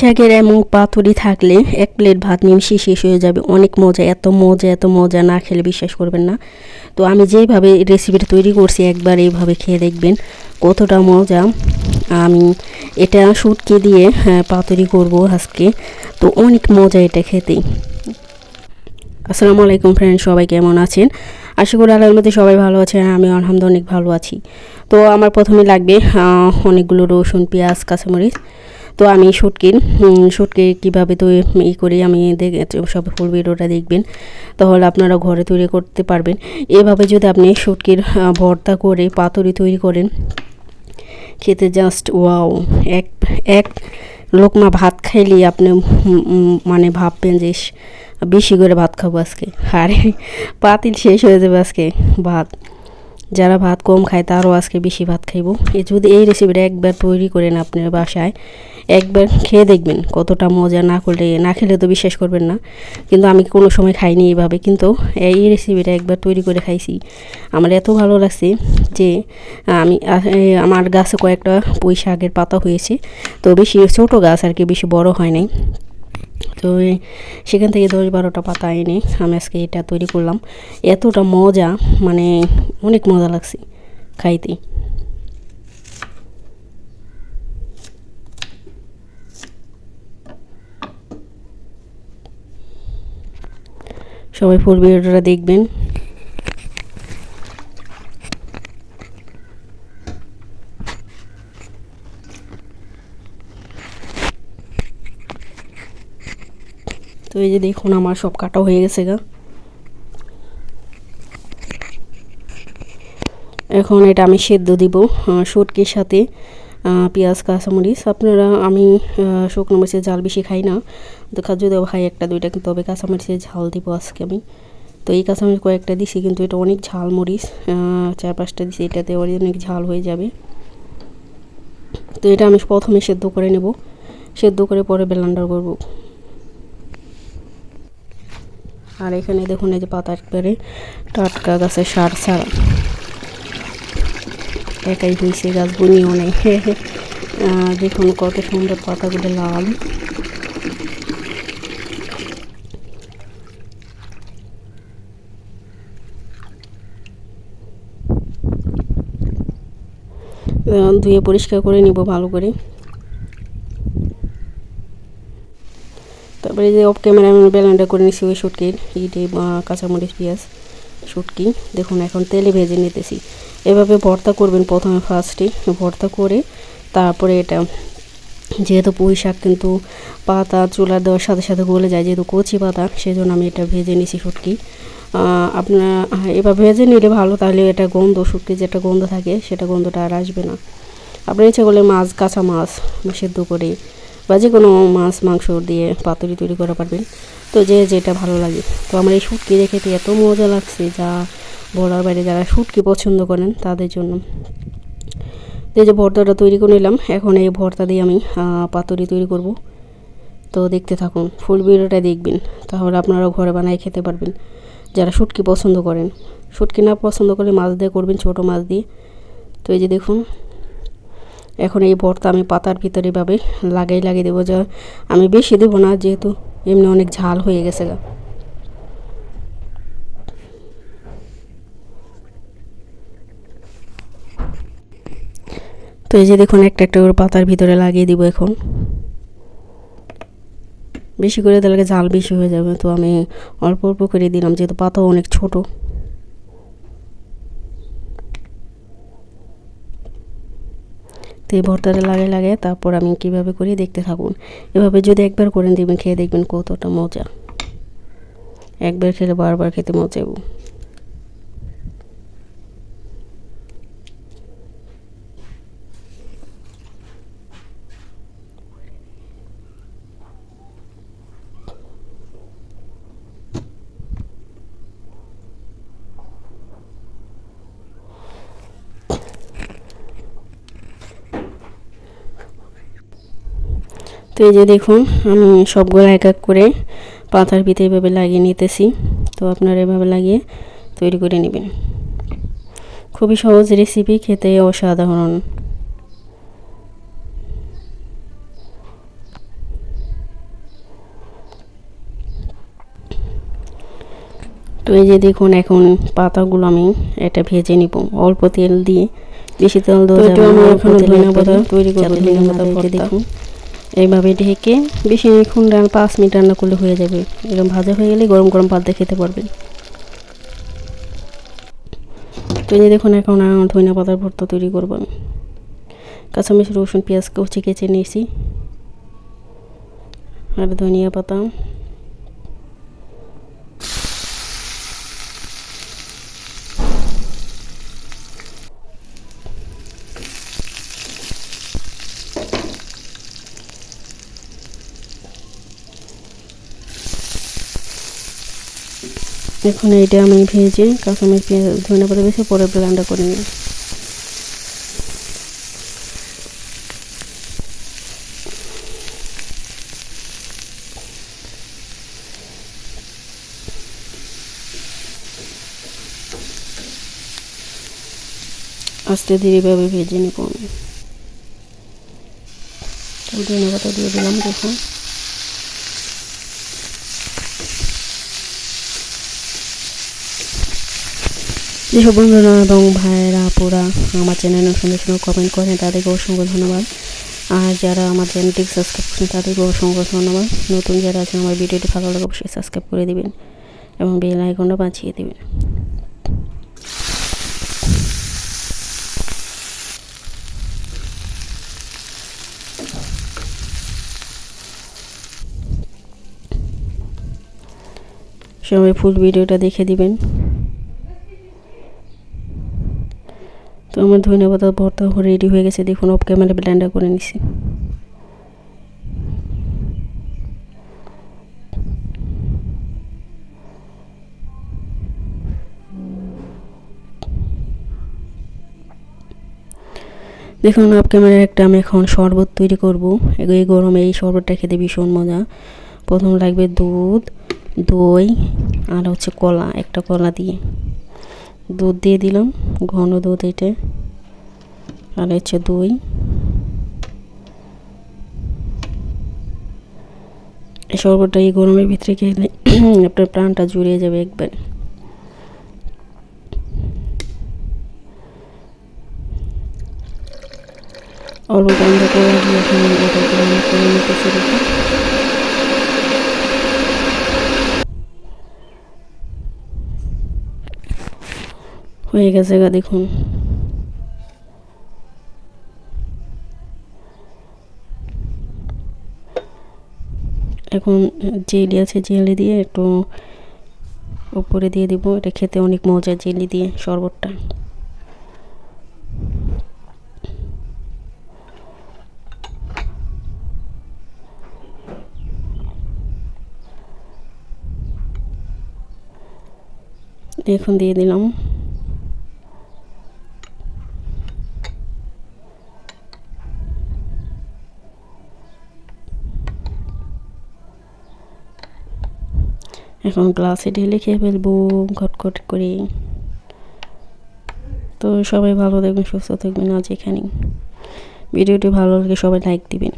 শাকের এমন পাতুরি থাকলে এক প্লেট ভাত নিমিশে শেষ হয়ে যাবে। অনেক মজা, এত মজা না খেলে বিশ্বাস করবেন না। তো আমি যেইভাবে রেসিপিটা তৈরি করছি একবার এইভাবে খেয়ে দেখবেন কতটা মজা। আমি এটা শুটকি দিয়ে পাতুরি করব আজকে, তো অনেক মজা এটা খেতে। আসসালামু আলাইকুম ফ্রেন্ড, সবাই কেমন আছেন? আশা করি আল্লাহর মধ্যে সবাই ভালো আছেন, আমি আলহামদুলিল্লাহ অনেক ভালো আছি। তো আমার প্রথমে লাগবে অনেকগুলো রসুন, পেঁয়াজ, কাঁচামরিচ। তো আমি শুটকি কীভাবে তৈরি করি আমি সব ফুল ভিডিওটা দেখবেন, তাহলে আপনারা ঘরে তৈরি করতে পারবেন। এভাবে যদি আপনি শুটকির ভর্তা করে পাতুরি তৈরি করেন, খেতে জাস্ট ওয়াও। এক এক লোকমা ভাত খাইলে আপনি মানে ভাববেন যে বেশি করে ভাত খাবো আজকে, আরে পাতিল শেষ হয়ে যাবে আজকে ভাত। যারা ভাত কম খায় তারও আজকে বেশি ভাত খাইব। যদি এই রেসিপিটা একবার তৈরি করেন আপনার বাসায়, একবার খেয়ে দেখবেন কতটা মজা। না খেলে তো বিশ্বাস করবেন না। কিন্তু আমি কোনো সময় খাইনি এইভাবে, কিন্তু এই রেসিপিটা একবার তৈরি করে খাইছি, আমার এত ভালো লাগছে যে আমার গাছে কয়েকটা পুঁই শাকের পাতা হয়েছে, তো বেশি ছোটো গাছ আর কি, বেশি বড় হয় নাই। তো সেখান থেকে 10-12টা পাতা এনে আমি আজকে এটা তৈরি করলাম। এতটা মজা, মানে অনেক মজা লাগছে খাইতে। সবাই ফুল ভিডিওটা দেখবেন। তো এই যে দেখুন আমার সব কাটা হয়ে গেছে গা। এখন এটা আমি সেদ্ধ দিব শুটকির সাথে পেঁয়াজ, কাঁচামরিচ। আমি শুকনো মরিচের ঝাল বেশি খাই না, তো যদিও খাই 1-2টা, কিন্তু তবে কাঁচামরিচের ঝাল দিব আজকে আমি। তো এই কাঁচামরিচ কয়েকটা দিছি, কিন্তু এটা অনেক ঝাল মরিচ, 4-5টা দিছি, এটাতে অনেক ঝাল হয়ে যাবে। তো এটা আমি প্রথমে সেদ্ধ করে নেব, সেদ্ধ করে পরে ব্লেন্ডার করব। আর এখানে দেখুন এই যে পাতা একবারে টাটকা, গাছের সার ছাড়া, একাই হয়েছে, গাছ বুনিও নেই। দেখুন কত সুন্দর পাতাগুলো লাল। ধুয়ে পরিষ্কার করে নিব ভালো করে। তারপরে যে অফ ক্যামেরা আমি ব্লেন্ডার করে নিছি ওই শুটকির কাঁচামরিচ, পেঁয়াজ, শুটকি। দেখুন এখন তেলে ভেজে নিতেছি। এভাবে ভর্তা করবেন প্রথমে, ফার্স্টে ভর্তা করে তারপরে এটা, যেহেতু পুঁই শাক কিন্তু পাতা চুলা দেওয়ার সাথে সাথে গলে যায়, যেহেতু কচি পাতা, সেজন্য আমি এটা ভেজে নিছি শুটকি। আপনারা এবার ভেজে নিলে ভালো, তাহলে এটা শুটকি যেটা গন্ধ থাকে সেটা গন্ধটা আর আসবে না। আপনার ইচ্ছা করলে কাঁচা মাছ সেদ্ধ করে বা যে কোনো মাছ মাংস দিয়ে পাতুরি তৈরি করা পারবেন, তো যেটা ভালো লাগে। তো আমার এই শুটকি খেতে এত মজা লাগছে যা বলার বাইরে। যারা শুটকি পছন্দ করেন তাদের জন্য। এই যে ভর্তাটা তৈরি করে নিলাম, এখন এই ভর্তা দিয়ে আমি পাতুরি তৈরি করব। তো দেখতে থাকুন, ফুল ভিডিওটা দেখবেন, তাহলে আপনারাও ঘরে বানায় খেতে পারবেন। যারা শুটকি পছন্দ করেন, শুটকি না পছন্দ করলে মাছ দিয়ে করবেন, ছোটো মাছ দিয়ে। তো এই যে দেখুন এখন এই ভর্তা আমি পাতার ভিতরে এভাবে লাগিয়ে দেবো। যা আমি বেশি দেবো না, যেহেতু এমনি অনেক ঝাল হয়ে গেছে গা। তো এই যে দেখুন একটা করে পাতার ভিতরে লাগিয়ে দিব। এখন বেশি করে দিলে ঝাল বেশি হয়ে যাবে, তো আমি অল্প অল্প করে দিলাম, যেহেতু পাতাও অনেক ছোট। তো এই ভর্তাটা লাগে তারপর আমি কিভাবে করি দেখতে থাকুন। এভাবে যদি একবার করেন দেখবেন, খেয়ে দেখবেন কতটা মজা। একবার খেলে বারবার খেতে মজা যাবো। তো এই যে দেখুন আমি সবগুলো এক এক করে পাতার ভিতরে এভাবে লাগিয়ে নিতেছি। তো আপনারা এভাবে লাগিয়ে তৈরি করে নেবেন। খুবই সহজ রেসিপি, খেতে অসাধারণ। তো এই যে দেখুন এখন পাতাগুলো আমি এটা ভেজে নিব অল্প তেল দিয়ে, বেশি তেল দেওয়া যাবে না। এখন ধনিয়া পাতা তৈরি করব, ধনিয়া পাতা ভর্তা। দেখুন এইভাবে ঢেকে বেশিক্ষণ 5 মিনিট রান্না করলে হয়ে যাবে। এরকম ভাজা হয়ে গেলে গরম গরম ভাত দিয়ে খেতে পারবেন। তো এই যে দেখুন এখন ধনিয়া পাতার ভর্তা তৈরি করব আমি। কাঁচামরিচ, রসুন, পেঁয়াজ কুচি কেটে নিয়েছি আর ধনিয়া পাতা। এখন এইটা আমি ভেজে কাঁচামরিচ, পেঁয়াজ, ধনিয়া পাতা বেশি পরে ব্লেন্ডার করে নিই। আস্তে ধীরে ভাবে ভেজে নেব আমি। ধনিয়া পাতা দিয়ে দিলাম। দেখুন যেসব বন্ধুরা এবং ভাইয়েরা আপুরা আমার চ্যানেলে সুন্দর সুন্দর কমেন্ট করেন তাদেরকে অসংখ্য ধন্যবাদ। আর যারা আমার চ্যানেলটি সাবস্ক্রাইব করেন তাদেরকে অসংখ্য ধন্যবাদ। নতুন যারা আছেন আমার ভিডিওটি ভালো লাগে অবশ্যই সাবস্ক্রাইব করে দিবেন এবং বেল আইকনটা বাজিয়ে দিবেন। সবাই ফুল ভিডিওটা দেখে দিবেন। তো আমার ধনিয়া পাতা ভর্তা রেডি হয়ে গেছে। দেখুন অফ ক্যামেরা ব্লেন্ডার করে নিছি। দেখুন অফ ক্যামেরা একটা আমি এখন শরবত তৈরি করব। এই গরমে এই শরবতটা খেতে ভীষণ মজা। প্রথম লাগবে দুধ, দই আর হচ্ছে কলা। একটা কলা দিয়ে দুধ দিয়ে দিলাম, ঘন দুধ এটা, আর হচ্ছে দই। এই শরবতটা এই গরমের ভিতরে খেলে আপনার প্রাণটা জুড়িয়ে যাবে একবার। অল্প বন্ধ করে দিয়ে এখন এটাকে আমি করে নিতেছি। দেখুন হয়ে গেছে গা। দেখুন এখন জেলি আছে, জেলি দিয়ে একটু উপরে দিয়ে দিব। এটা খেতে অনেক মজা জেলি দিয়ে শরবতটা। এখন দিয়ে দিলাম। এখন গ্লাসে ঢেলে খেয়ে ফেলবো ঘটঘট করে। তো সবাই ভালো থাকবেন, সুস্থ থাকবেন। আজ এখানেই। ভিডিওটি ভালো লাগে সবাই লাইক দিবেন।